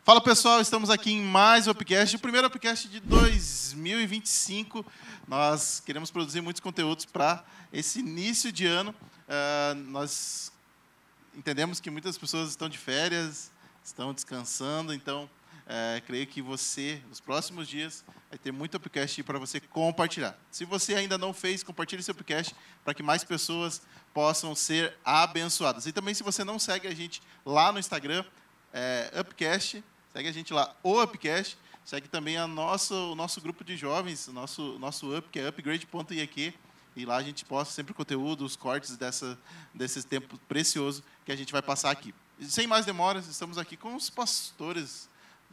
Fala pessoal, estamos aqui em mais um Upcast, o primeiro Upcast de 2025. Nós queremos produzir muitos conteúdos para esse início de ano. Nós entendemos que muitas pessoas estão de férias, estão descansando, então creio que você, nos próximos dias, vai ter muito Upcast para você compartilhar. Se você ainda não fez, compartilhe seu Upcast para que mais pessoas possam ser abençoadas. E também, se você não segue a gente lá no Instagram, Upcast, segue a gente lá, o Upcast, segue também o nosso grupo de jovens, o nosso Up, que é upgrade.iq, e lá a gente posta sempre conteúdo, os cortes desse tempo precioso que a gente vai passar aqui. E, sem mais demoras, estamos aqui com os pastores,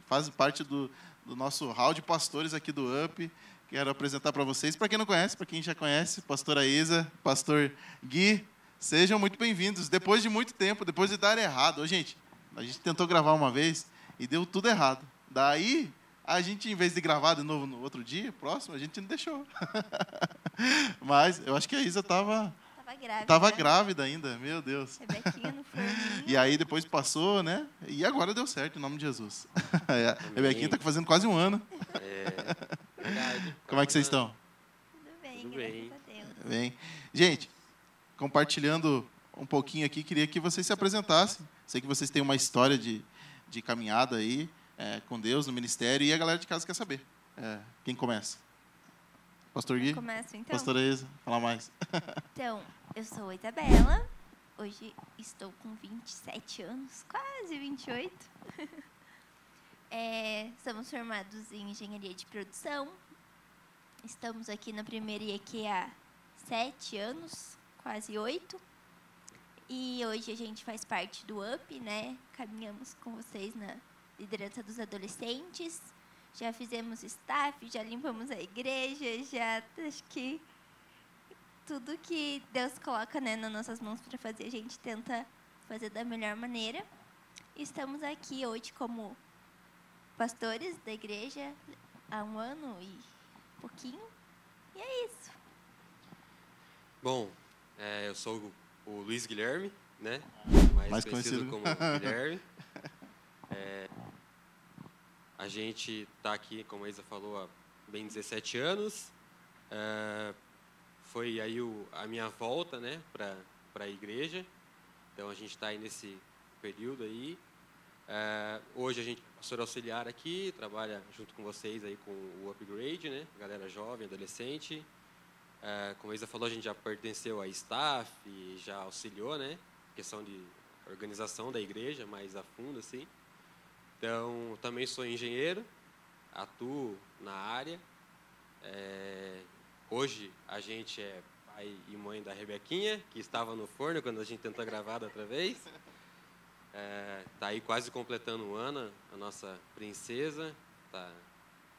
fazem parte do nosso hall de pastores aqui do Up. Quero apresentar para vocês, para quem não conhece, para quem já conhece, pastora Isa, pastor Gui, sejam muito bem-vindos. Depois de muito tempo, depois de dar errado, gente, a gente tentou gravar uma vez e deu tudo errado. Daí, a gente, em vez de gravar de novo no outro dia, próximo, a gente não deixou. Mas eu acho que a Isa estava grávida ainda, meu Deus. Rebequinha no forninho. E aí depois passou, né? E agora deu certo, em nome de Jesus. A Rebequinha está fazendo quase um ano. Verdade. Como é que vocês estão? Tudo bem, Tudo graças bem. a Deus. Bem. Gente, compartilhando um pouquinho aqui, queria que vocês se apresentassem. Sei que vocês têm uma história de caminhada aí com Deus no ministério, e a galera de casa quer saber. Quem começa? Pastor Gui? Eu começo, então? Pastora Isa, fala mais. Então, eu sou a Isabela. Hoje estou com 27 anos, quase 28. Somos formados em engenharia de produção. Estamos aqui na primeira IEQ há 7 anos, quase 8. E hoje a gente faz parte do UP, né? Caminhamos com vocês na liderança dos adolescentes. Já fizemos staff, já limpamos a igreja, já acho que tudo que Deus coloca, né, nas nossas mãos para fazer, a gente tenta fazer da melhor maneira. Estamos aqui hoje como pastores da igreja há 1 ano e pouquinho. E é isso. Bom, eu sou o Luiz Guilherme, né? Mais conhecido conhecido. como Guilherme. A gente está aqui, como a Isa falou, há bem 17 anos. Foi aí a minha volta, né, para a igreja. Então, a gente está aí nesse período aí. Hoje a gente é pastor auxiliar aqui, trabalha junto com vocês aí com o Upgrade, né? Galera jovem, adolescente. Como a Isa falou, a gente já pertenceu a staff e já auxiliou, né? Questão de organização da igreja, mais a fundo, assim. Então, também sou engenheiro, atuo na área. Hoje a gente é pai e mãe da Rebequinha, que estava no forno quando a gente tentou gravar da outra vez. Está aí quase completando 1 ano, a nossa princesa. Tá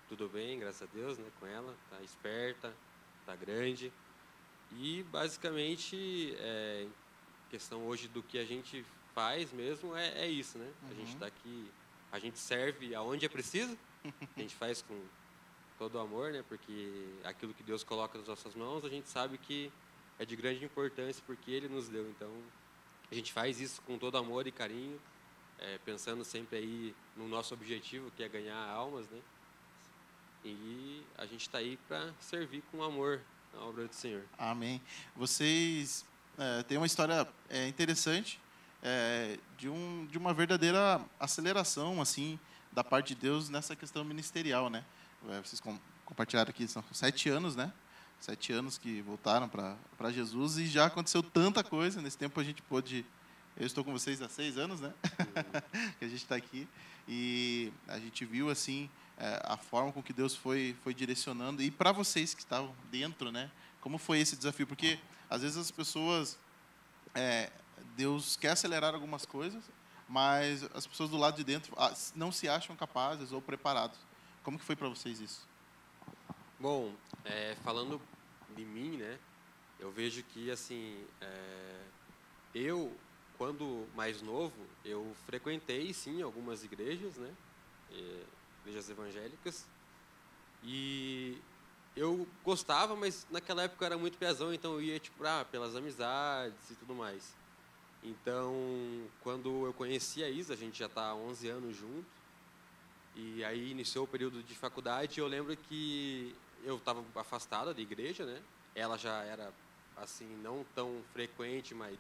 tudo bem, graças a Deus, né, com ela. Está esperta, está grande. E, basicamente, questão hoje do que a gente faz mesmo é isso, né? A gente está aqui, a gente serve aonde é preciso, a gente faz com todo o amor, né? Porque aquilo que Deus coloca nas nossas mãos, a gente sabe que é de grande importância, porque Ele nos deu. Então, a gente faz isso com todo amor e carinho, pensando sempre aí no nosso objetivo, que é ganhar almas, né? E a gente está aí para servir com amor na obra do Senhor. Amém. Vocês têm uma história interessante, de uma verdadeira aceleração, assim, da parte de Deus nessa questão ministerial, né? Vocês compartilharam aqui, são 7 anos, né? 7 anos que voltaram para Jesus, e já aconteceu tanta coisa. Nesse tempo a gente pôde... Eu estou com vocês há 6 anos, né? Que a gente está aqui. E a gente viu, assim, a forma com que Deus foi direcionando. E para vocês que estavam dentro, né? Como foi esse desafio? Porque, às vezes, as pessoas... Deus quer acelerar algumas coisas, mas as pessoas do lado de dentro não se acham capazes ou preparados. Como que foi para vocês isso? Bom, falando de mim, né? Eu vejo que, assim, eu, quando mais novo, eu frequentei, sim, algumas igrejas, né? Igrejas evangélicas. E eu gostava, mas naquela época eu era muito pezão, então eu ia, tipo, pelas amizades e tudo mais. Então, quando eu conheci a Isa, a gente já está há 11 anos junto, E aí iniciou o período de faculdade e eu lembro que eu estava afastada da igreja, né? Ela já era, assim, não tão frequente, mas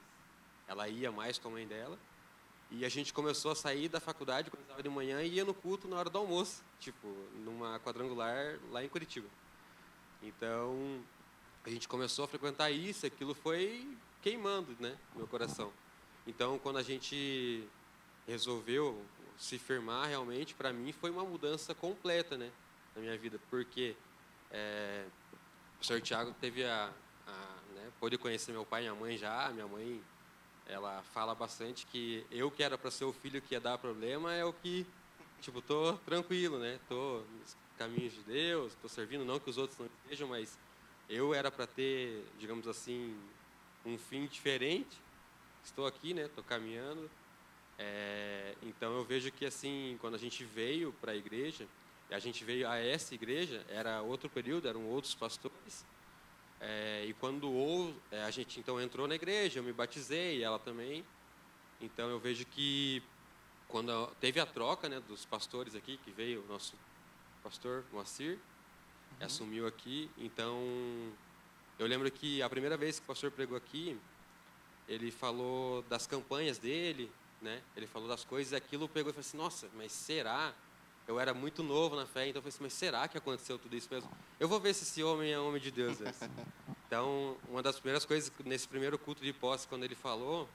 ela ia mais com a mãe dela. E a gente começou a sair da faculdade quando estava de manhã e ia no culto na hora do almoço, tipo, numa quadrangular lá em Curitiba. Então, a gente começou a frequentar isso, aquilo foi queimando, né, no meu coração. Então, quando a gente resolveu se firmar, realmente, para mim, foi uma mudança completa, né, na minha vida, porque o Sr. Tiago teve né, pôde conhecer meu pai e minha mãe já. Minha mãe, ela fala bastante que eu que era para ser o filho que ia dar problema é o que, tipo, tô tranquilo, né, tô nos caminhos de Deus, tô servindo, não que os outros não estejam, mas eu era para ter, digamos assim, um fim diferente. Estou aqui, né, tô caminhando. Então eu vejo que, assim, quando a gente veio para a igreja, a gente veio a essa igreja, era outro período, eram outros pastores. E quando a gente então entrou na igreja, eu me batizei, ela também. Então eu vejo que quando teve a troca, né, dos pastores aqui, que veio o nosso pastor Moacir, assumiu aqui. Então eu lembro que a primeira vez que o pastor pregou aqui, ele falou das campanhas dele, né? Ele falou das coisas, e aquilo pegou e falou assim: nossa, mas será? Eu era muito novo na fé, então eu falei assim: mas será que aconteceu tudo isso mesmo? Eu vou ver se esse homem é homem de Deus mesmo. Então, uma das primeiras coisas, nesse primeiro culto de posse, quando ele falou,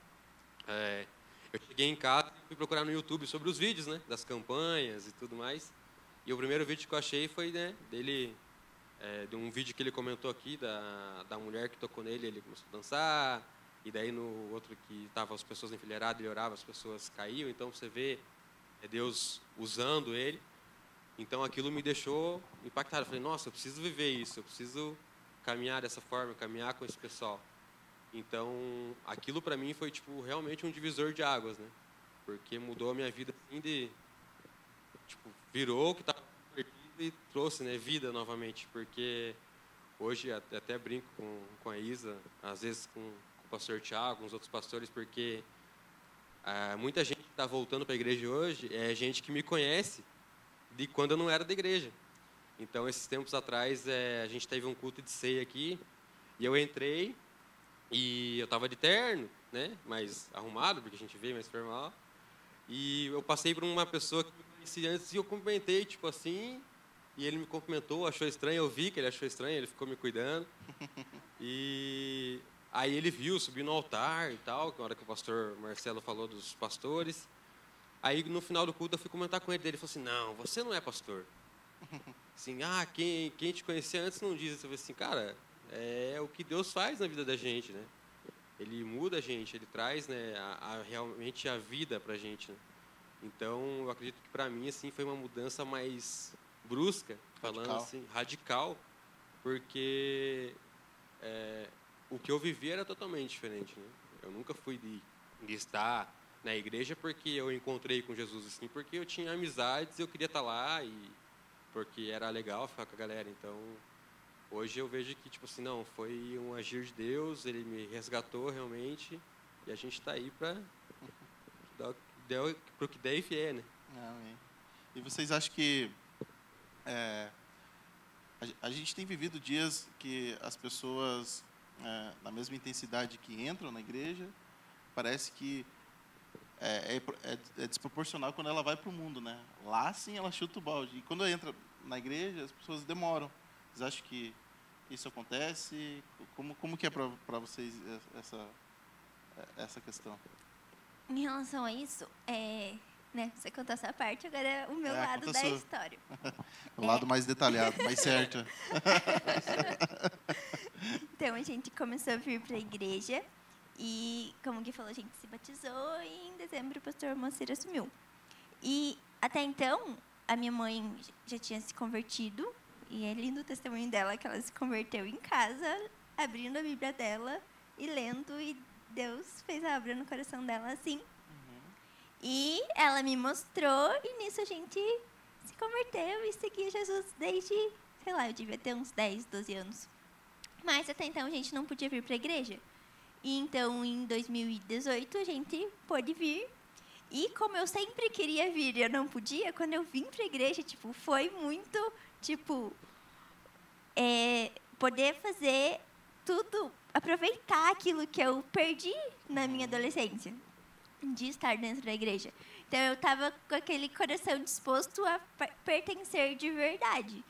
eu cheguei em casa e fui procurar no YouTube sobre os vídeos, né, das campanhas e tudo mais. E o primeiro vídeo que eu achei foi, né, dele, de um vídeo que ele comentou aqui, da mulher que tocou nele, ele começou a dançar. E daí no outro que estavam as pessoas enfileiradas, ele orava, as pessoas caíam. Então você vê Deus usando ele. Então aquilo me deixou impactado. Eu falei: nossa, eu preciso viver isso, eu preciso caminhar dessa forma, caminhar com esse pessoal. Então aquilo para mim foi, tipo, realmente um divisor de águas, né? Porque mudou a minha vida assim, tipo, virou o que estava perdido e trouxe, né, vida novamente. Porque hoje até brinco com a Isa, às vezes com o pastor Tiago, com os outros pastores, porque muita gente que está voltando para a igreja hoje é gente que me conhece de quando eu não era da igreja. Então, esses tempos atrás, a gente teve um culto de ceia aqui, e eu entrei, e eu estava de terno, né, mais arrumado, porque a gente veio mais formal, e eu passei por uma pessoa que me conhecia antes, e eu cumprimentei, tipo assim, e ele me cumprimentou, achou estranho, eu vi que ele achou estranho, ele ficou me cuidando, e aí ele viu, subiu no altar e tal, na hora que o pastor Marcelo falou dos pastores. Aí no final do culto eu fui comentar com ele, ele falou assim: não, você não é pastor. Assim, quem te conhecia antes não diz isso. Eu falei assim: cara, é o que Deus faz na vida da gente, né? Ele muda a gente, ele traz, né, realmente a vida pra gente, né? Então eu acredito que para mim, assim, foi uma mudança mais brusca, falando assim, radical, porque o que eu vivi era totalmente diferente, né? Eu nunca fui de estar na igreja porque eu encontrei com Jesus, assim, porque eu tinha amizades, eu queria estar lá e porque era legal ficar com a galera. Então, hoje eu vejo que, tipo assim, não, foi um agir de Deus, ele me resgatou realmente, e a gente está aí para o que der e vier, né? Amém. E vocês acham que a gente tem vivido dias que as pessoas, na mesma intensidade que entram na igreja, parece que é desproporcional quando ela vai para o mundo, né? Lá, sim, ela chuta o balde. E quando entra na igreja, as pessoas demoram. Vocês acham que isso acontece? Como que é para vocês essa questão? Em relação a isso, né, você contou essa parte, agora é o meu lado da história. O lado mais detalhado, mais certo. Então, a gente começou a vir para a igreja e, como o Gui falou, a gente se batizou e em dezembro o pastor Moacir assumiu. E, até então, a minha mãe já tinha se convertido, e é lindo o testemunho dela, que ela se converteu em casa, abrindo a Bíblia dela e lendo, e Deus fez a obra no coração dela assim. E ela me mostrou, e nisso a gente se converteu e seguia Jesus desde, sei lá, eu devia ter uns 10, 12 anos. Mas até então a gente não podia vir para a igreja. E então, em 2018, a gente pôde vir. E como eu sempre queria vir e eu não podia, quando eu vim para a igreja, tipo, foi muito, tipo, poder fazer tudo, aproveitar aquilo que eu perdi na minha adolescência, de estar dentro da igreja. Então, eu estava com aquele coração disposto a pertencer de verdade.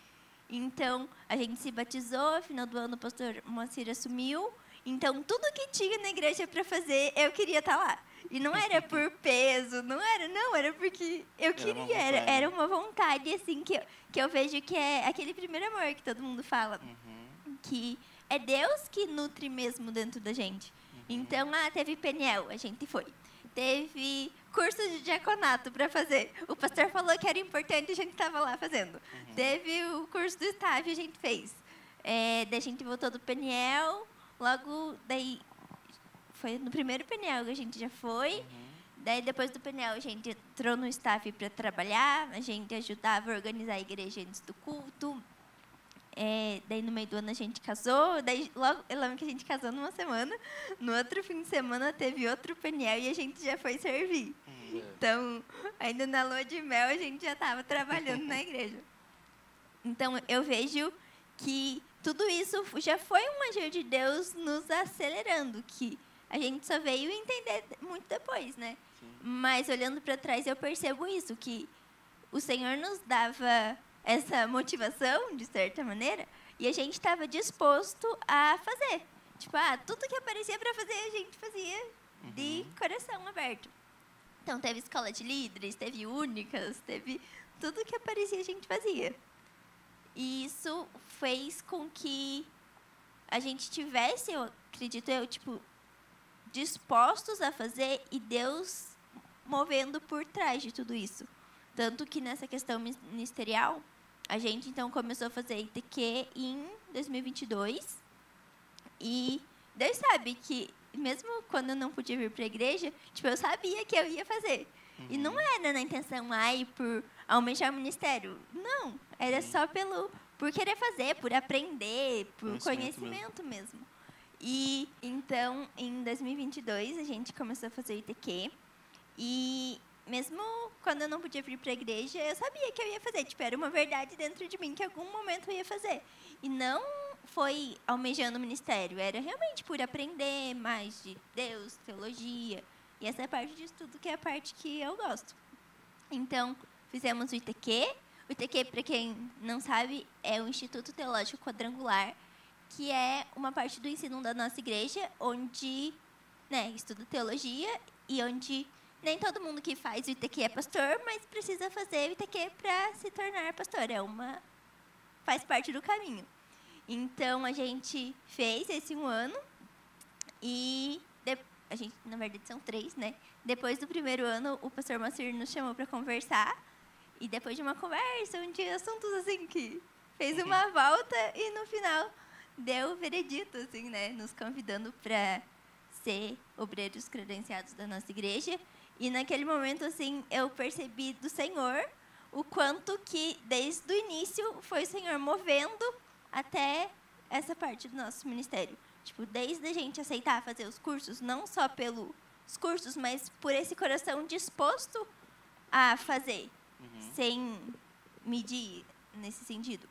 Então, a gente se batizou, no final do ano o pastor Moacir assumiu. Então, tudo que tinha na igreja para fazer, eu queria estar lá. E não era por peso, não, era porque eu queria. Era uma vontade, assim, que eu vejo que é aquele primeiro amor que todo mundo fala. Que é Deus que nutre mesmo dentro da gente. Então, teve Peniel, a gente foi. Teve curso de diaconato para fazer. O pastor falou que era importante, a gente estava lá fazendo. Teve o curso do estágio, a gente fez. Daí a gente voltou do Peniel, logo daí foi no primeiro Peniel que a gente já foi. Daí depois do Peniel a gente entrou no staff para trabalhar, a gente ajudava a organizar a igreja antes do culto. Daí no meio do ano a gente casou, daí logo, eu lembro que a gente casou numa semana, no outro fim de semana teve outro Peniel e a gente já foi servir. Então, ainda na lua de mel a gente já estava trabalhando na igreja. Então, eu vejo que tudo isso já foi um agir de Deus nos acelerando, que a gente só veio entender muito depois, né? Mas olhando para trás eu percebo isso, que o Senhor nos dava essa motivação, de certa maneira, e a gente estava disposto a fazer. Tipo, tudo que aparecia para fazer, a gente fazia de coração aberto. Então, teve escola de líderes, teve únicas, teve tudo que aparecia, a gente fazia. E isso fez com que a gente tivesse, eu acredito eu, tipo, dispostos a fazer e Deus movendo por trás de tudo isso. Tanto que nessa questão ministerial, a gente, então, começou a fazer ITQ em 2022. E Deus sabe que, mesmo quando eu não podia vir para a igreja, tipo, eu sabia que eu ia fazer. E não era na intenção, por almejar o ministério. Não, era só por querer fazer, por aprender, por conhecimento mesmo. E, então, em 2022, a gente começou a fazer ITQ. E mesmo quando eu não podia vir para a igreja, eu sabia que eu ia fazer. Tipo, era uma verdade dentro de mim que em algum momento eu ia fazer. E não foi almejando o ministério, era realmente por aprender mais de Deus, teologia. E essa é a parte disso tudo, que é a parte que eu gosto. Então, fizemos o ITQ. O ITQ, para quem não sabe, é o Instituto Teológico Quadrangular, que é uma parte do ensino da nossa igreja, onde estuda teologia e onde nem todo mundo que faz o ITQ é pastor, mas precisa fazer o ITQ para se tornar pastor. Faz parte do caminho. Então, a gente fez esse um ano e a gente, na verdade, são 3, né? Depois do primeiro ano, o pastor Moacir nos chamou para conversar. E depois de uma conversa, de assuntos assim que fez uma volta e no final deu o veredito, assim, né? Nos convidando para ser obreiros credenciados da nossa igreja. E naquele momento, assim, eu percebi do Senhor o quanto que, desde o início, foi o Senhor movendo até essa parte do nosso ministério. Tipo, desde a gente aceitar fazer os cursos, não só pelos cursos, mas por esse coração disposto a fazer, sem medir nesse sentido.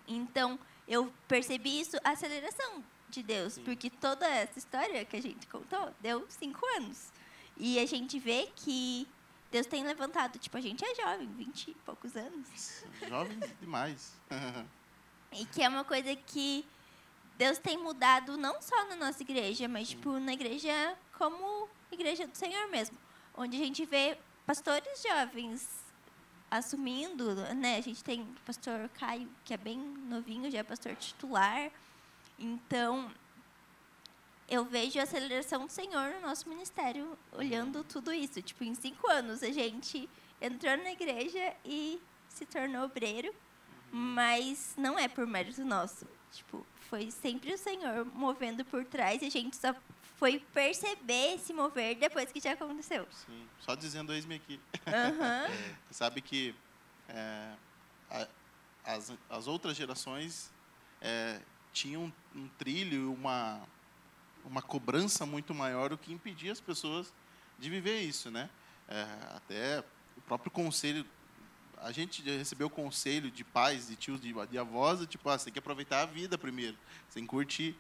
Então, eu percebi isso, a aceleração de Deus, porque toda essa história que a gente contou deu 5 anos. E a gente vê que Deus tem levantado, tipo, a gente é jovem, 20 e poucos anos. Jovem demais. E que é uma coisa que Deus tem mudado não só na nossa igreja, mas tipo, na igreja como igreja do Senhor mesmo. Onde a gente vê pastores jovens assumindo, né? A gente tem o pastor Caio, que é bem novinho, já é pastor titular. Então, eu vejo a aceleração do Senhor no nosso ministério, olhando tudo isso. Tipo, em 5 anos, a gente entrou na igreja e se tornou obreiro, mas não é por mérito nosso. Tipo, foi sempre o Senhor movendo por trás e a gente só foi perceber esse mover depois que já aconteceu. Sim, só dizendo eis-me aqui. Sabe que as outras gerações tinham um trilho, uma cobrança muito maior, o que impedia as pessoas de viver isso, né? até o próprio conselho, a gente recebeu conselho de pais, de tios, de avós, tipo, você tem que aproveitar a vida primeiro, você tem que curtir.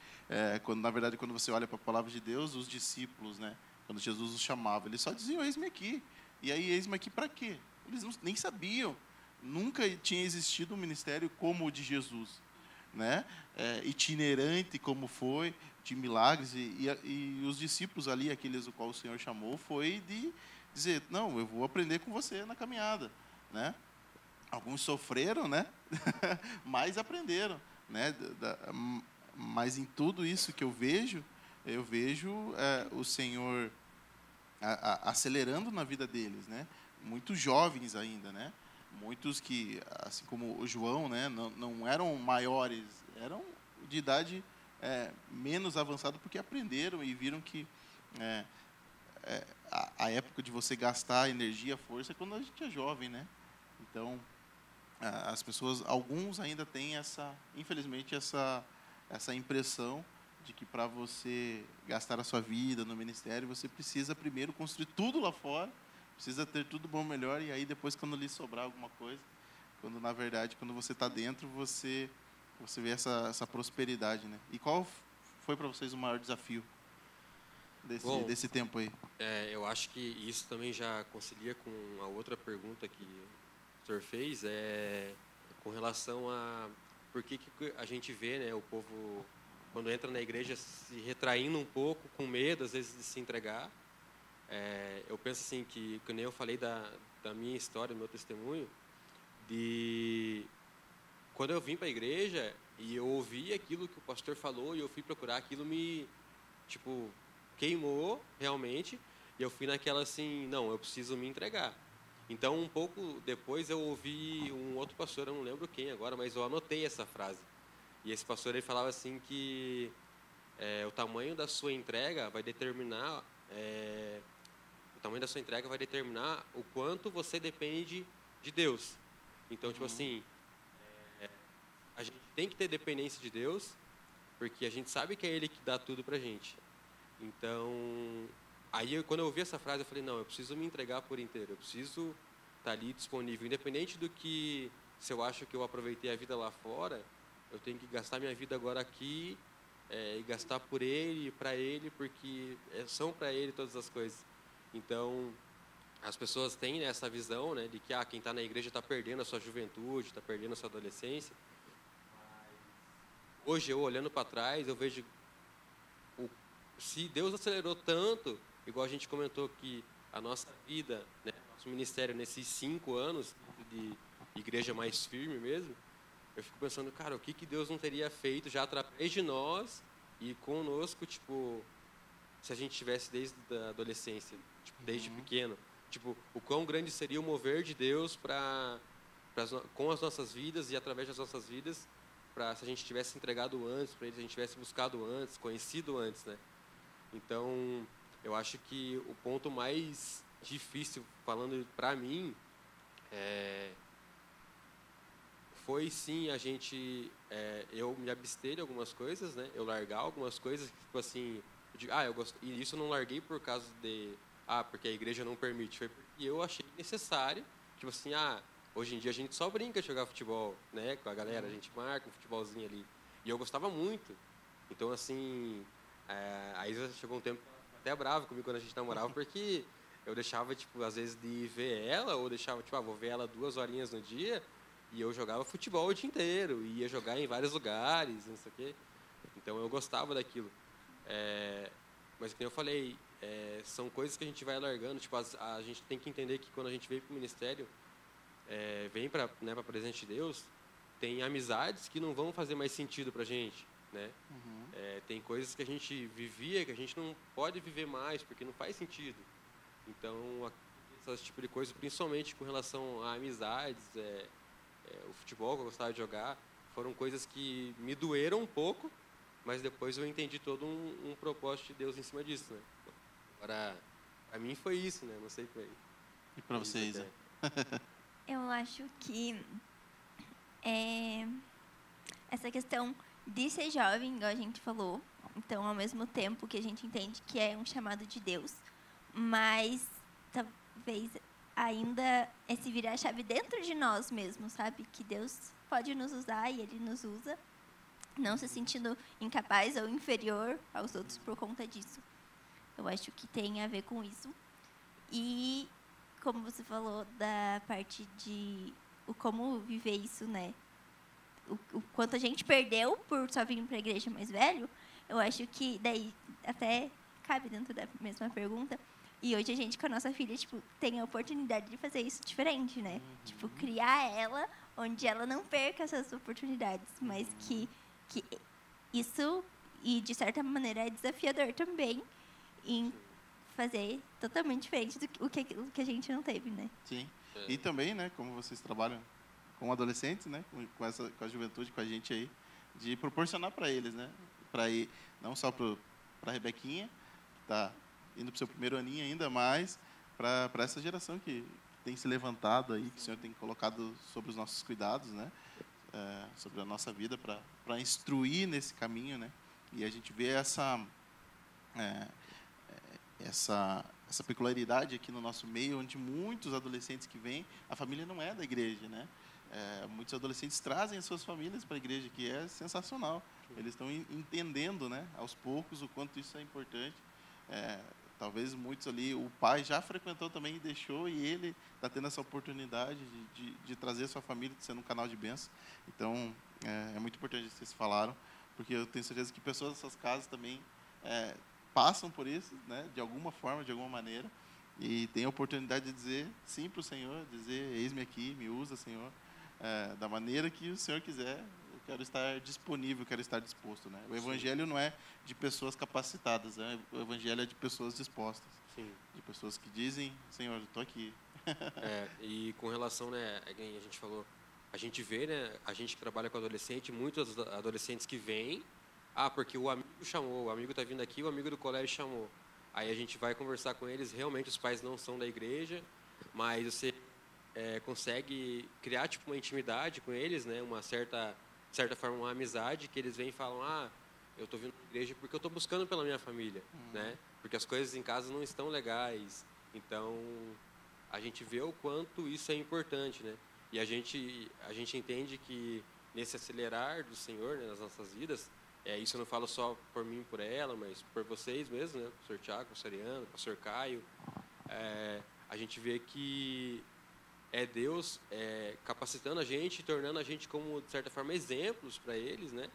Quando, na verdade, quando você olha para a palavra de Deus, os discípulos, né, quando Jesus os chamava, eles só diziam, eis-me aqui. E aí, eis-me aqui para quê? Eles nem sabiam. Nunca tinha existido um ministério como o de Jesus, né? Itinerante como foi, de milagres. E os discípulos ali, aqueles o qual o Senhor chamou, foi de dizer, não, eu vou aprender com você na caminhada, né? Alguns sofreram, né? Mas aprenderam, né? Mas em tudo isso que eu vejo o Senhor acelerando na vida deles, né? Muitos jovens ainda, né? Muitos que, assim como o João, né? Não eram maiores, eram de idade menos avançada, porque aprenderam e viram que a época de você gastar energia, força, é quando a gente é jovem, né? Então, as pessoas, alguns ainda têm infelizmente, essa impressão de que para você gastar a sua vida no ministério, você precisa primeiro construir tudo lá fora, precisa ter tudo bom, melhor, e aí depois, quando lhe sobrar alguma coisa, quando, na verdade, quando você está dentro, você vê essa prosperidade, né? E qual foi para vocês o maior desafio desse tempo aí? Eu acho que isso também já concilia com a outra pergunta que o senhor fez, com relação a por que a gente vê, né, o povo, quando entra na igreja, se retraindo um pouco, com medo, às vezes, de se entregar. Eu penso assim, que nem eu falei da minha história, do meu testemunho, de quando eu vim para a igreja e eu ouvi aquilo que o pastor falou e eu fui procurar, aquilo me, queimou realmente, e eu fui naquela assim, não, eu preciso me entregar. Então, um pouco depois, eu ouvi um outro pastor, eu não lembro quem agora, mas eu anotei essa frase. E esse pastor, ele falava assim que o tamanho da sua entrega vai determinar o quanto você depende de Deus. Então, a gente tem que ter dependência de Deus, porque a gente sabe que é Ele que dá tudo pra gente. Então, aí quando eu ouvi essa frase, eu falei, não, eu preciso me entregar por inteiro, eu preciso estar ali disponível, independente do que, se eu acho que eu aproveitei a vida lá fora, eu tenho que gastar minha vida agora aqui, e gastar por Ele e para Ele, porque são para Ele todas as coisas. Então, as pessoas têm essa visão, né, de que quem está na igreja está perdendo a sua juventude, está perdendo a sua adolescência. Hoje, eu olhando para trás, eu vejo se Deus acelerou tanto, igual a gente comentou que a nossa vida, né, nosso ministério nesses 5 anos de igreja mais firme mesmo, eu fico pensando, cara, o que Deus não teria feito já através de nós e conosco, se a gente tivesse desde a adolescência, desde pequeno, o quão grande seria o mover de Deus com as nossas vidas e através das nossas vidas, se a gente tivesse entregado antes para Ele, se a gente tivesse buscado antes, conhecido antes, né? Então, eu acho que o ponto mais difícil, falando para mim, foi sim eu me abster de algumas coisas, né? Eu largar algumas coisas, eu gosto, e isso eu não larguei por causa porque a igreja não permite, foi porque eu achei necessário, hoje em dia a gente só brinca de jogar futebol, né? Com a galera, a gente marca um futebolzinho ali, e eu gostava muito, então aí chegou um tempo até bravo comigo quando a gente namorava, porque eu deixava, às vezes de ver ela, ou deixava, vou ver ela 2 horinhas no dia, e eu jogava futebol o dia inteiro, e ia jogar em vários lugares, não sei o quê. Então, eu gostava daquilo. Mas, como eu falei, são coisas que a gente vai largando. A gente tem que entender que quando a gente vem para o ministério, vem para a presença de Deus, tem amizades que não vão fazer mais sentido para a gente, né? Tem coisas que a gente vivia que a gente não pode viver mais, porque não faz sentido. Então, esse tipo de coisa, principalmente com relação a amizades, o futebol que eu gostava de jogar, foram coisas que me doeram um pouco, mas depois eu entendi todo um propósito de Deus em cima disso, né? Agora, para mim foi isso, né? Não sei para ele. E para você, Isa? Eu acho que essa questão de ser jovem, igual a gente falou, então, ao mesmo tempo que a gente entende que é um chamado de Deus, mas vez ainda esse virar a chave dentro de nós mesmos, sabe? Que Deus pode nos usar e Ele nos usa, não se sentindo incapaz ou inferior aos outros por conta disso. Eu acho que tem a ver com isso. E como você falou da parte de como viver isso, né? O quanto a gente perdeu por só vir para a igreja mais velho, eu acho que daí até cabe dentro da mesma pergunta. E hoje a gente, com a nossa filha, tipo, tem a oportunidade de fazer isso diferente, né? Tipo, criar ela onde ela não perca essas oportunidades, mas que isso, e de certa maneira, é desafiador também em fazer totalmente diferente do que a gente não teve, né? Sim. E também, né, como vocês trabalham com adolescentes, né, com a juventude, com a gente aí, de proporcionar para eles, né, para ir não só para a Rebequinha, que está indo para o seu primeiro aninho ainda, mas para essa geração que tem se levantado aí, que o Senhor tem colocado sobre os nossos cuidados, né, sobre a nossa vida, para instruir nesse caminho, né, e a gente vê essa peculiaridade aqui no nosso meio, onde muitos adolescentes que vêm, a família não é da igreja, né? Muitos adolescentes trazem as suas famílias para a igreja, que é sensacional. Eles estão entendendo, né, aos poucos, o quanto isso é importante. Talvez muitos ali, o pai já frequentou também e deixou, e ele está tendo essa oportunidade de trazer a sua família, de ser um canal de bênção. Então, é muito importante que vocês falaram, porque eu tenho certeza que pessoas dessas casas também passam por isso, né, de alguma forma, de alguma maneira, e têm a oportunidade de dizer sim para o Senhor, dizer, eis-me aqui, me usa, Senhor, da maneira que o Senhor quiser. Eu quero estar disponível, quero estar disposto, né? O Evangelho não é de pessoas capacitadas, né? O Evangelho é de pessoas dispostas. Sim. De pessoas que dizem, Senhor, eu estou aqui. E com relação, né, a gente falou, a gente vê, né, a gente que trabalha com adolescente, muitos adolescentes que vêm, porque o amigo chamou, o amigo está vindo aqui, o amigo do colégio chamou. Aí a gente vai conversar com eles, realmente os pais não são da igreja, mas você consegue criar tipo uma intimidade com eles, né, uma certa forma, uma amizade, que eles vêm e falam, eu estou vindo para a igreja porque eu estou buscando pela minha família, né, porque as coisas em casa não estão legais. Então, a gente vê o quanto isso é importante, né, e a gente entende que nesse acelerar do Senhor, né, nas nossas vidas, isso eu não falo só por mim e por ela, mas por vocês mesmo, né? O pastor Tiago, o pastor Ariano, o pastor Caio. A gente vê que é Deus capacitando a gente, tornando a gente como, de certa forma, exemplos para eles, né?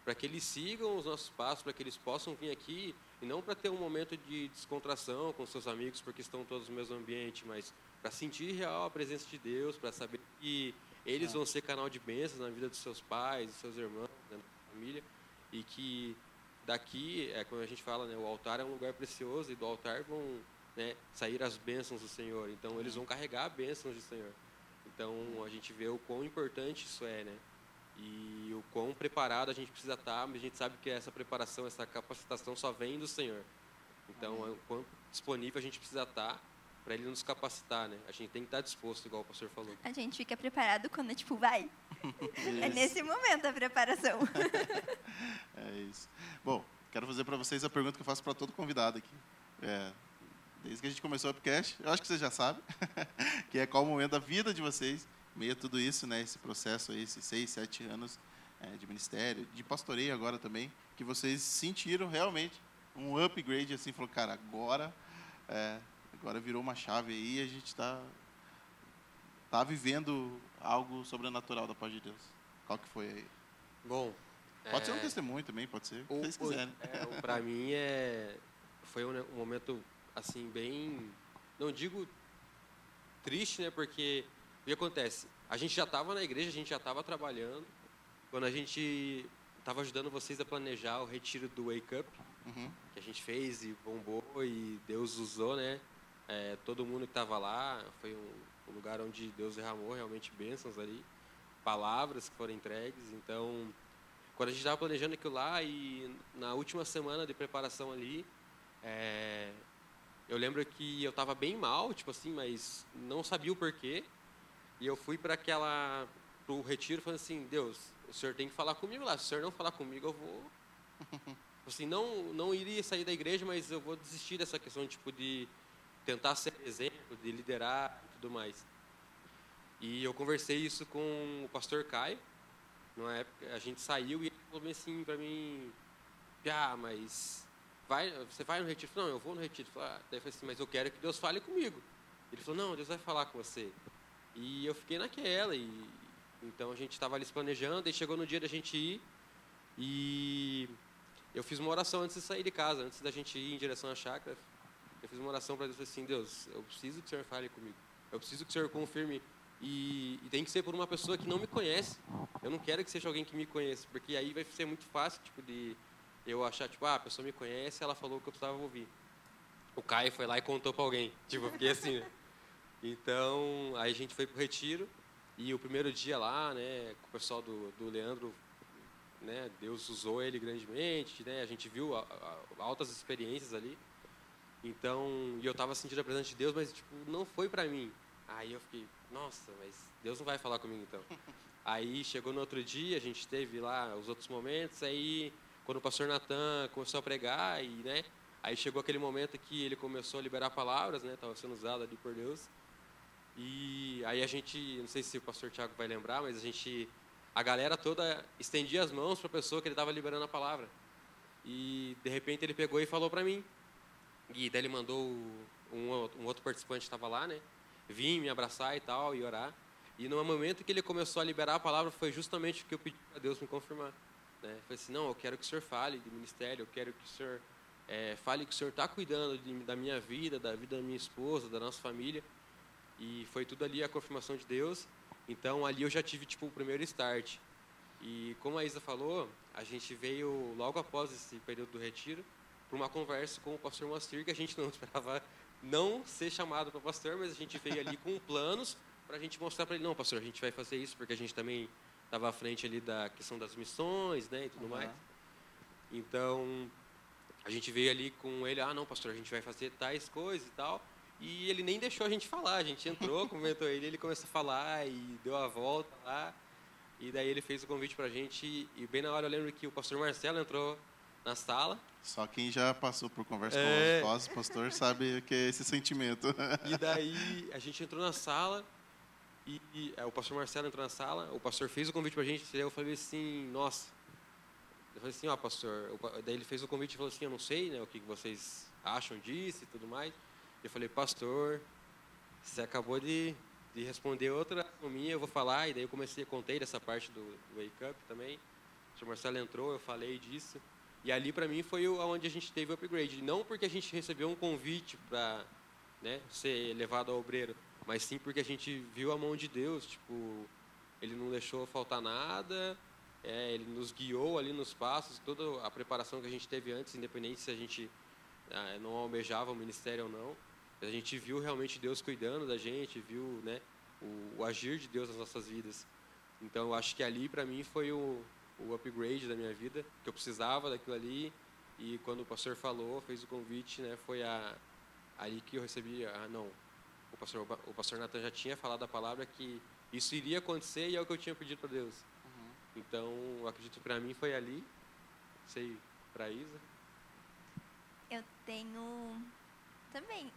Para que eles sigam os nossos passos, para que eles possam vir aqui, e não para ter um momento de descontração com seus amigos, porque estão todos no mesmo ambiente, mas para sentir real a presença de Deus, para saber que eles vão ser canal de bênçãos na vida dos seus pais, dos seus irmãos, da família. E que daqui, como a gente fala, né, o altar é um lugar precioso, e do altar vão, né, sair as bênçãos do Senhor. Então, eles vão carregar bênçãos do Senhor. Então, a gente vê o quão importante isso é, né? E o quão preparado a gente precisa estar, mas a gente sabe que essa preparação, essa capacitação só vem do Senhor. Então, o quão disponível a gente precisa estar para Ele nos capacitar, né? A gente tem que estar disposto, igual o pastor falou. A gente fica preparado quando, tipo, vai. É nesse momento a preparação. É isso. Bom, quero fazer para vocês a pergunta que eu faço para todo convidado aqui. Desde que a gente começou o podcast, eu acho que vocês já sabem, que é qual o momento da vida de vocês, meio a tudo isso, né? Esse processo aí, esses 6, 7 anos de ministério, de pastoreio agora também, que vocês sentiram realmente um upgrade, assim, falou, cara, agora virou uma chave aí, e a gente está vivendo algo sobrenatural da parte de Deus. Qual que foi aí? Bom, pode ser um testemunho também, pode ser o que vocês quiserem. Para mim, foi um momento, assim, bem, não digo triste, né, porque o que acontece? A gente já estava na igreja, a gente já estava trabalhando, quando a gente estava ajudando vocês a planejar o retiro do Wake Up, que a gente fez e bombou, e Deus usou, né, todo mundo que estava lá. Foi um lugar onde Deus derramou realmente bênçãos ali, palavras que foram entregues. Então, quando a gente estava planejando aquilo lá, e na última semana de preparação ali, eu lembro que eu estava bem mal, tipo assim, mas não sabia o porquê. E eu fui para o retiro falando assim, Deus, o Senhor tem que falar comigo lá. Se o Senhor não falar comigo, eu vou... assim, não iria sair da igreja, mas eu vou desistir dessa questão, tipo, de tentar ser exemplo, de liderar e tudo mais. E eu conversei isso com o pastor Caio. Numa época, a gente saiu e ele falou bem assim para mim, mas você vai no retiro? Eu falei, não, eu vou no retiro. Daí eu falei assim, mas eu quero que Deus fale comigo. Ele falou, não, Deus vai falar com você. E eu fiquei naquela, então a gente estava ali se planejando, e chegou no dia da gente ir, e eu fiz uma oração antes de sair de casa, antes da gente ir em direção à chácara. Eu fiz uma oração para Deus, falei assim, Deus, eu preciso que o Senhor fale comigo. Eu preciso que o Senhor confirme, e tem que ser por uma pessoa que não me conhece. Eu não quero que seja alguém que me conheça, porque aí vai ser muito fácil, tipo, de eu achar, tipo, a pessoa me conhece, ela falou o que eu precisava ouvir. O Caio foi lá e contou para alguém. Tipo, eu fiquei assim, né? Então, aí a gente foi pro retiro, e o primeiro dia lá, né, com o pessoal do Leandro, né, Deus usou ele grandemente, né, a gente viu altas experiências ali. Então, e eu estava sentindo a presença de Deus, mas tipo, não foi para mim. Aí eu fiquei, nossa, mas Deus não vai falar comigo então. Aí chegou no outro dia, a gente teve lá os outros momentos, aí quando o pastor Natan começou a pregar, e, né, aí chegou aquele momento que ele começou a liberar palavras, né, estava sendo usado ali por Deus. E aí a gente, não sei se o pastor Tiago vai lembrar, mas a galera toda estendia as mãos para a pessoa que ele estava liberando a palavra. E de repente ele pegou e falou para mim. E daí ele mandou um outro participante que estava lá, né, vir me abraçar e tal, e orar. E no momento que ele começou a liberar a palavra, foi justamente o que eu pedi para Deus me confirmar. Né? Eu falei assim, não, eu quero que o Senhor fale de ministério, eu quero que o Senhor fale que o Senhor está cuidando da minha vida, da vida da minha esposa, da nossa família. E foi tudo ali a confirmação de Deus. Então, ali eu já tive, tipo, o primeiro start. E como a Isa falou, a gente veio logo após esse período do retiro para uma conversa com o pastor Moacir, que a gente não esperava não ser chamado para pastor, mas a gente veio ali com planos para a gente mostrar para ele, não, pastor, a gente vai fazer isso, porque a gente também estava à frente ali da questão das missões, né, e tudo mais. Então, a gente veio ali com ele, não, pastor, a gente vai fazer tais coisas e tal. E ele nem deixou a gente falar, a gente entrou, comentou ele começou a falar e deu a volta lá. E daí ele fez o convite pra gente, e bem na hora eu lembro que o pastor Marcelo entrou na sala. Só quem já passou por conversa com os nossos pastor sabe o que é esse sentimento. E daí a gente entrou na sala, e o pastor Marcelo entrou na sala, o pastor fez o convite pra gente, e eu falei assim, nossa. Eu falei assim, pastor, daí ele fez o convite e falou assim, eu não sei, né, o que vocês acham disso e tudo mais. Eu falei, pastor, você acabou de responder outra minha, eu vou falar. E daí eu contei dessa parte do Wake Up também. O senhor Marcelo entrou, eu falei disso. E ali, para mim, foi onde a gente teve o upgrade. Não porque a gente recebeu um convite para, né, ser levado ao obreiro, mas sim porque a gente viu a mão de Deus. Tipo, ele não deixou faltar nada, ele nos guiou ali nos passos, toda a preparação que a gente teve antes, independente se a gente não almejava o ministério ou não. A gente viu realmente Deus cuidando da gente, viu, né, o agir de Deus nas nossas vidas. Então, eu acho que ali, para mim, foi o upgrade da minha vida, que eu precisava daquilo ali. E quando o pastor falou, fez o convite, né, foi ali que eu recebi, não, o pastor Natan já tinha falado a palavra que isso iria acontecer e é o que eu tinha pedido para Deus. Então, eu acredito que para mim foi ali, não sei, para a Isa. Eu tenho também,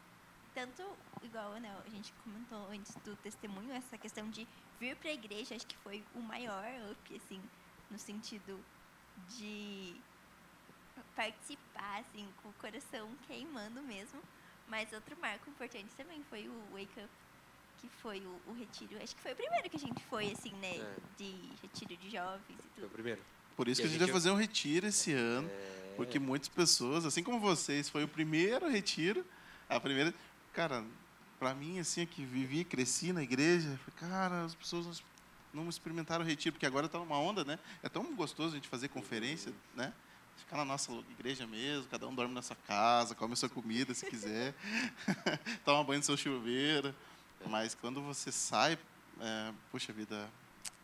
tanto igual, né, a gente comentou antes do testemunho, essa questão de vir para a igreja, acho que foi o maior up, assim, no sentido de participar, assim, com o coração queimando mesmo. Mas outro marco importante também foi o Wake Up, que foi o retiro. Acho que foi o primeiro que a gente foi, assim, né, de retiro de jovens e tudo. Foi o primeiro. Por isso que a gente vai fazer um retiro esse ano, porque muitas pessoas, assim como vocês, foi o primeiro retiro, a primeira... Cara, para mim, assim, que vivi, cresci na igreja, cara, as pessoas não experimentaram o retiro, porque agora está numa onda, né? É tão gostoso a gente fazer conferência, né? Ficar na nossa igreja mesmo, cada um dorme na sua casa, come a sua comida, se quiser, toma banho no seu chuveiro. Mas quando você sai, puxa vida,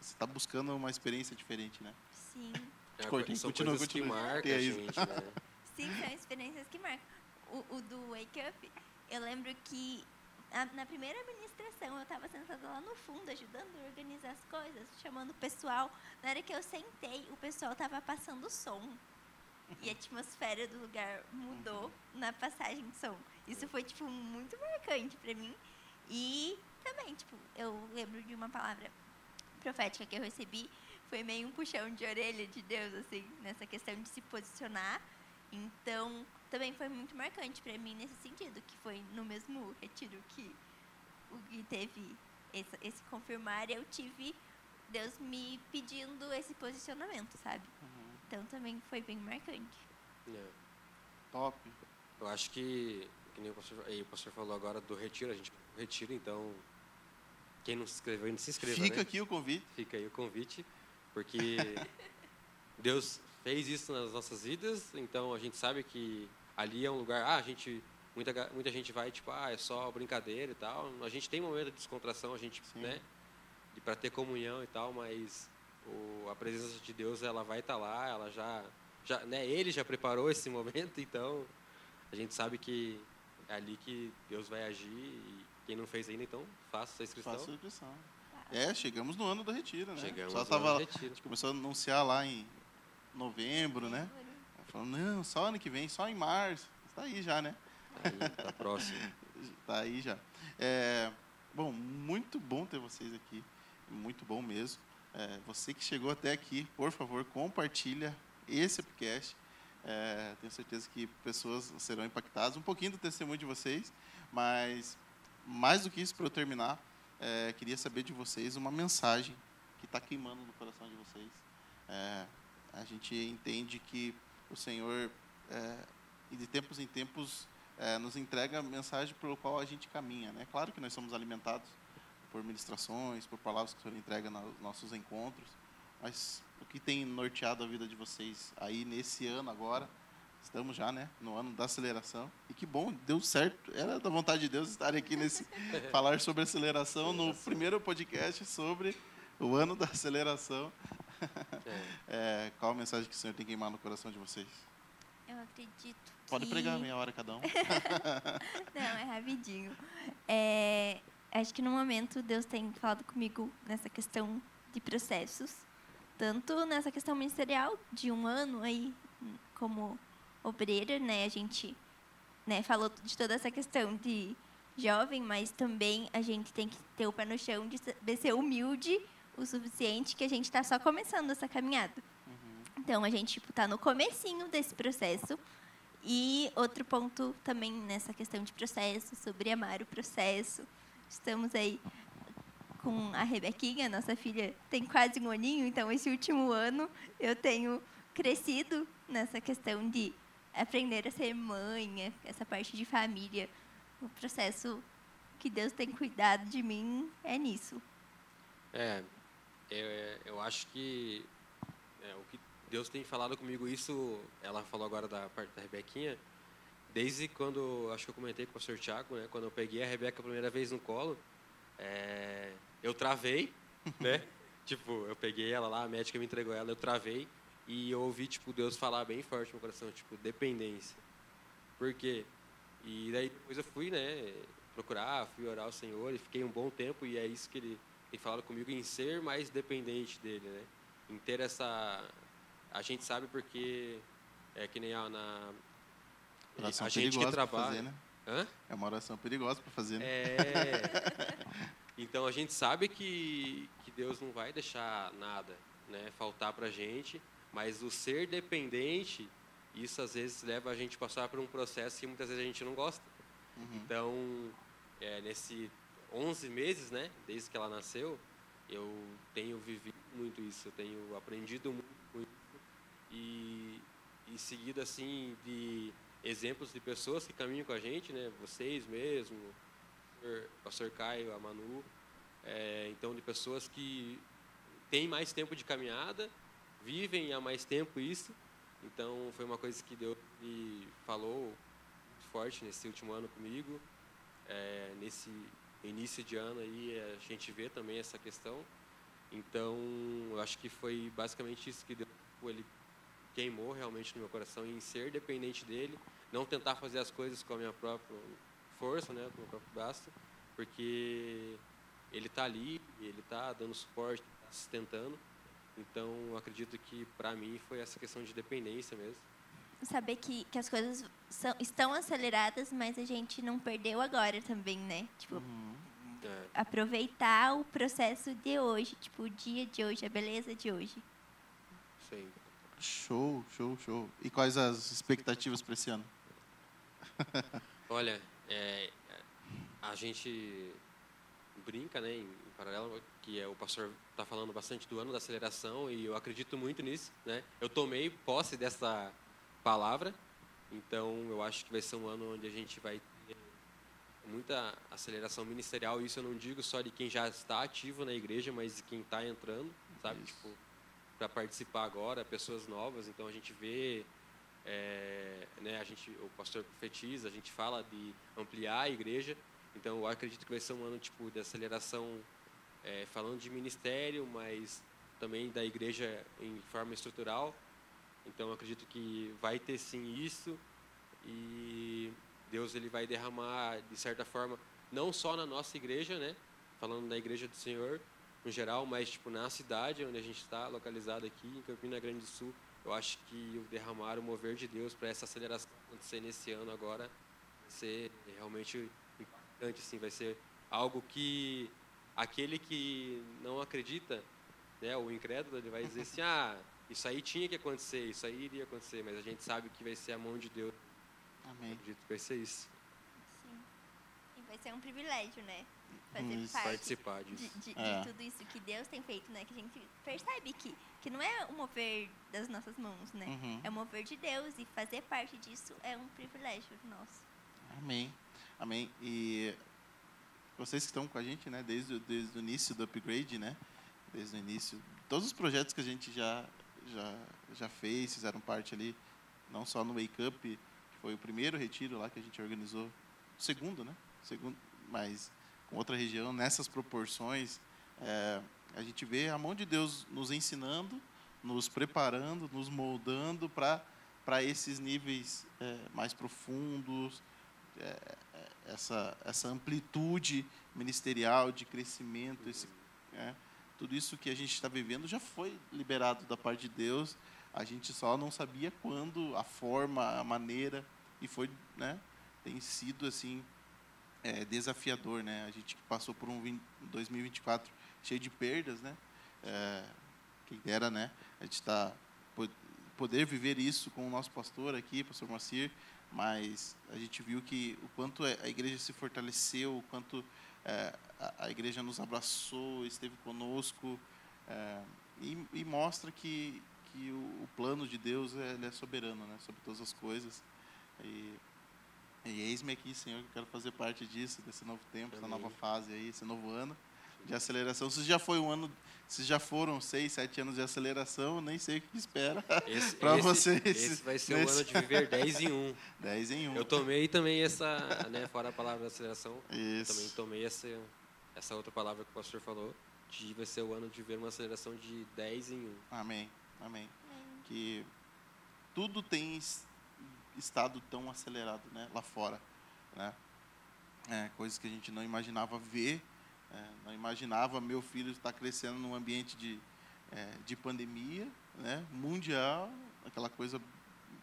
você está buscando uma experiência diferente, né? Sim. São coisas que marcam a gente, né? Sim, são experiências que marcam. O do Wake Up, eu lembro que na primeira administração eu estava sentada lá no fundo, ajudando a organizar as coisas, chamando o pessoal. Na hora que eu sentei, o pessoal estava passando som. E a atmosfera do lugar mudou na passagem de som. Isso foi, tipo, muito marcante para mim. E também, tipo, eu lembro de uma palavra profética que eu recebi, foi meio um puxão de orelha de Deus, assim, nessa questão de se posicionar. Então, também foi muito marcante para mim nesse sentido, que foi no mesmo retiro que o Gui teve esse confirmar, eu tive Deus me pedindo esse posicionamento, sabe? Então, também foi bem marcante. É. Top. Eu acho que nem o pastor falou agora do retiro, a gente retira, então quem não se inscreveu ainda se inscreva, Fica né? aqui o convite. Fica aí o convite, porque Deus fez isso nas nossas vidas, então a gente sabe que ali é um lugar, muita gente vai tipo, é só brincadeira e tal. A gente tem momento de descontração, a gente, Sim. né, para ter comunhão e tal, mas a presença de Deus, ela vai estar lá, ela né, ele já preparou esse momento, então a gente sabe que é ali que Deus vai agir, e quem não fez ainda, então faça sua inscrição. Faça a inscrição. Chegamos no ano do retiro, né? Chegamos Só no tava, ano do retiro. A gente começou a anunciar lá em novembro, né? Falando, não, só ano que vem, só em março. Está aí já, né? Tá próximo. Tá aí já. Bom, muito bom ter vocês aqui. Muito bom mesmo. Você que chegou até aqui, por favor, compartilha esse podcast. Tenho certeza que pessoas serão impactadas. Um pouquinho do testemunho de vocês, mas mais do que isso, para eu terminar, queria saber de vocês uma mensagem que está queimando no coração de vocês. A gente entende que o Senhor, de tempos em tempos, nos entrega a mensagem pelo qual a gente caminha, né? Claro que nós somos alimentados por ministrações, por palavras que o Senhor entrega nos nossos encontros, mas o que tem norteado a vida de vocês aí nesse ano agora? Estamos já, né, no ano da aceleração. E que bom, deu certo. Era da vontade de Deus estar aqui falar sobre aceleração no primeiro podcast sobre o ano da aceleração. Qual a mensagem que o Senhor tem queimado no coração de vocês? Eu acredito que... Pode pregar meia hora cada um. Não, é rapidinho. Acho que no momento Deus tem falado comigo nessa questão de processos, tanto nessa questão ministerial de um ano aí como obreira, né? A gente, né, falou de toda essa questão de jovem, mas também a gente tem que ter o pé no chão de ser humilde o suficiente, que a gente está só começando essa caminhada. Então, a gente está no comecinho desse processo. E outro ponto também nessa questão de processo, sobre amar o processo. Estamos aí com a Rebequinha, nossa filha tem quase um aninho, então esse último ano eu tenho crescido nessa questão de aprender a ser mãe, essa parte de família. O processo que Deus tem cuidado de mim é nisso. Eu acho que o que Deus tem falado comigo, isso, ela falou agora da parte da Rebequinha, desde quando, acho que eu comentei com o pastor Thiago, né, quando eu peguei a Rebeca a primeira vez no colo, eu travei, né, tipo, eu peguei ela lá, a médica me entregou ela, eu travei, e eu ouvi, tipo, Deus falar bem forte no meu coração, tipo, dependência. Por quê? E daí depois eu fui, né, fui orar ao Senhor, e fiquei um bom tempo, e é isso que Ele tem falado comigo, em ser mais dependente dEle, né, em ter essa... A gente sabe porque que nem a gente que trabalha... Fazer, né? É uma oração perigosa para fazer, né? Então, a gente sabe que Deus não vai deixar nada, né, faltar para a gente, mas o ser dependente, isso às vezes leva a gente a passar por um processo que muitas vezes a gente não gosta. Então, nesse 11 meses, né, desde que ela nasceu, eu tenho vivido muito isso, eu tenho aprendido muito e seguido assim de exemplos de pessoas que caminham com a gente, né, vocês mesmo, o pastor Caio, a Manu, então de pessoas que têm mais tempo de caminhada, vivem há mais tempo isso. Então foi uma coisa que Deus me falou muito forte nesse último ano comigo. Nesse início de ano aí a gente vê também essa questão. Então eu acho que foi basicamente isso que Deus, ele queimou realmente no meu coração, em ser dependente dele, não tentar fazer as coisas com a minha própria força, né, com o meu próprio braço, porque ele está ali, ele está dando suporte, está sustentando. Então, eu acredito que, para mim, foi essa questão de dependência mesmo. Saber que as coisas estão aceleradas, mas a gente não perdeu agora também, né? Tipo, aproveitar o processo de hoje, tipo, o dia de hoje, a beleza de hoje. Sim. Show, show, show. E quais as expectativas para esse ano? Olha, a gente brinca, né, em paralelo, que o pastor está falando bastante do ano da aceleração e eu acredito muito nisso, né? Eu tomei posse dessa palavra, então eu acho que vai ser um ano onde a gente vai ter muita aceleração ministerial. Isso eu não digo só de quem já está ativo na igreja, mas de quem está entrando, sabe? Isso. Tipo, para participar agora, pessoas novas. Então a gente vê, né? O pastor profetiza, a gente fala de ampliar a igreja. Então eu acredito que vai ser um ano tipo de aceleração, falando de ministério, mas também da igreja em forma estrutural. Então eu acredito que vai ter sim isso e Deus ele vai derramar de certa forma não só na nossa igreja, né? Falando da igreja do Senhor no geral, mas tipo na cidade onde a gente está localizado aqui em Campina Grande do Sul. Eu acho que o derramar, o mover de Deus para essa aceleração acontecer nesse ano agora vai ser realmente impactante, assim, vai ser algo que aquele que não acredita, né, o incrédulo, ele vai dizer assim, isso aí tinha que acontecer, isso aí iria acontecer, mas a gente sabe que vai ser a mão de Deus. Amém. Eu acredito que vai ser isso. Sim. E vai ser um privilégio, né? Fazer Isso. parte Participar disso. de tudo isso que Deus tem feito, né? Que a gente percebe que não é o mover das nossas mãos, né? Uhum. É o mover de Deus e fazer parte disso é um privilégio nosso. Amém. Amém. E vocês que estão com a gente, né, desde o início do Upgrade, né? Desde o início, todos os projetos que a gente já fez, fizeram parte ali, não só no Wake Up, que foi o primeiro retiro lá que a gente organizou, o segundo, né? Segundo, mas com outra região, nessas proporções, a gente vê a mão de Deus nos ensinando, nos preparando, nos moldando para esses níveis mais profundos, essa amplitude ministerial de crescimento, tudo isso que a gente está vivendo já foi liberado da parte de Deus. A gente só não sabia quando, a forma, a maneira, e foi, né, tem sido assim desafiador, né? A gente passou por 2024 cheio de perdas, né? Quem dera, né? A gente poder viver isso com o nosso pastor aqui, pastor Moacir, mas a gente viu que o quanto a igreja se fortaleceu, o quanto a igreja nos abraçou, esteve conosco, e mostra que o plano de Deus ele é soberano, né, sobre todas as coisas. E eis-me aqui, Senhor, que eu quero fazer parte disso, desse novo tempo, dessa nova fase aí, esse novo ano de aceleração. Se já foram 6, 7 anos de aceleração, eu nem sei o que espera para vocês. Esse vai ser o ano de viver 10 em 1. 10 em 1. Eu tomei também essa, né, fora a palavra aceleração, Isso. também tomei essa outra palavra que o pastor falou, de vai ser o ano de viver uma aceleração de 10 em 1. Amém, amém. Que tudo tem estado tão acelerado, né, lá fora, né? Coisas que a gente não imaginava ver, não imaginava meu filho estar crescendo num ambiente de pandemia, né, mundial, aquela coisa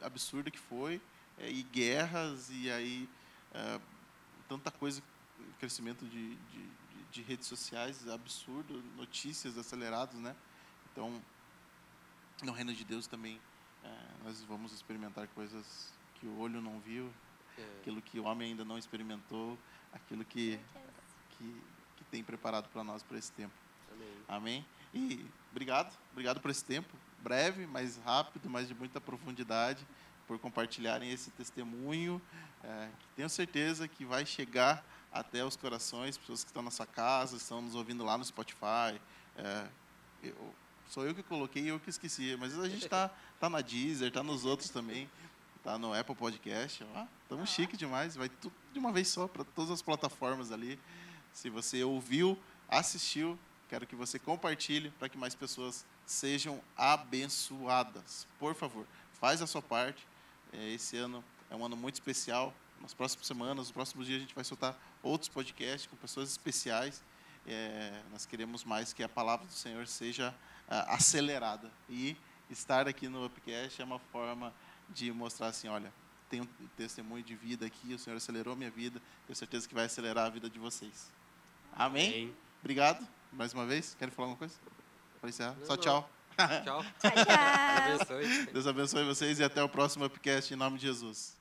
absurda que foi, e guerras, e aí tanta coisa, crescimento de redes sociais absurdo, notícias aceleradas, né? Então, no reino de Deus também nós vamos experimentar coisas que o olho não viu, aquilo que o homem ainda não experimentou, aquilo que tem preparado para nós para esse tempo. Amém. Amém? E obrigado por esse tempo, breve, mais rápido, mas de muita profundidade, por compartilharem esse testemunho, que tenho certeza que vai chegar até os corações, pessoas que estão na sua casa, estão nos ouvindo lá no Spotify. Sou eu que coloquei e eu que esqueci, mas a gente está na Deezer, está nos outros também, está no Apple Podcast. Estamos chique demais, vai tudo de uma vez só para todas as plataformas ali. Se você ouviu, assistiu, quero que você compartilhe para que mais pessoas sejam abençoadas. Por favor, faz a sua parte. Esse ano é um ano muito especial. Nas próximas semanas, nos próximos dias, a gente vai soltar outros podcasts com pessoas especiais. Nós queremos mais que a palavra do Senhor seja acelerada. E estar aqui no Upcast é uma forma de mostrar assim, olha, tem um testemunho de vida aqui, o Senhor acelerou minha vida, tenho certeza que vai acelerar a vida de vocês. Amém? Amém. Obrigado, mais uma vez. Querem falar alguma coisa? Para encerrar? Não, Só não. tchau. Tchau. Tchau, tchau. Deus abençoe. Deus abençoe vocês e até o próximo podcast, em nome de Jesus.